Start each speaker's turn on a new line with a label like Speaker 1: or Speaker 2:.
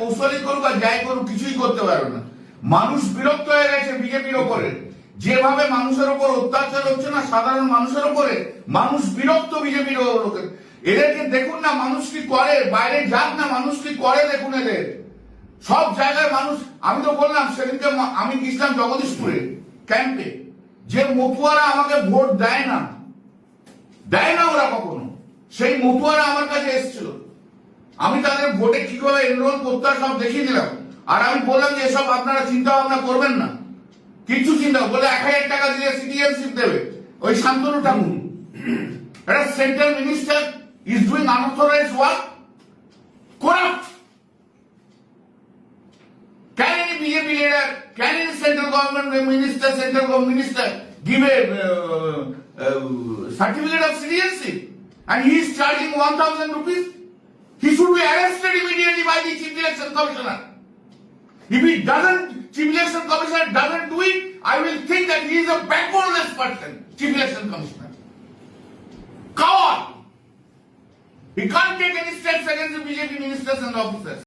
Speaker 1: কৌশলী করুক আর যাই করুক কিছুই করতে পারবে না। মানুষ বিরক্ত হয়ে গেছে বিজেপির ওপরে, যেভাবে মানুষের ওপর অত্যাচার হচ্ছে না সাধারণ মানুষের ওপরে, মানুষ বিরক্ত বিজেপির লোকে। এদেরকে দেখুন না মানুষ কি করে, বাইরে যাক না মানুষ কি করে দেখুন এদের। সব জায়গায় মানুষ, আমি তো বললাম সেদিনকে আমি গেছিলাম জগদীশপুরে ক্যাম্পে, যে মতুয়ারা আমাকে ভোট দেয় না ওরা কখনো, সেই মতুয়ারা আমার কাছে এসেছিল, আমি তাদের ভোটে কিভাবে এনরোল করতে হয় সব দেখিয়ে দিলাম। আর আমি বললাম যে এসব আপনারা চিন্তা ভাবনা করবেন না, কিছু চিন্তা বলে 1000 টাকা দিয়ে সিটিজেনশিপ দেবে ওই শান্তনু ঠাকুর। এটা central minister is doing unauthorised work, corrupt. Can any BJP leader, can any central government minister give a certificate of citizenship and he is charging 1000 rupees? He should be arrested immediately by the Chief Election Commissioner. If he doesn't, Chief Election Commissioner doesn't do it, I will think that he is a backboneless person, Chief Election Commissioner. Coward! He can't take any steps against the BJP ministers and officers.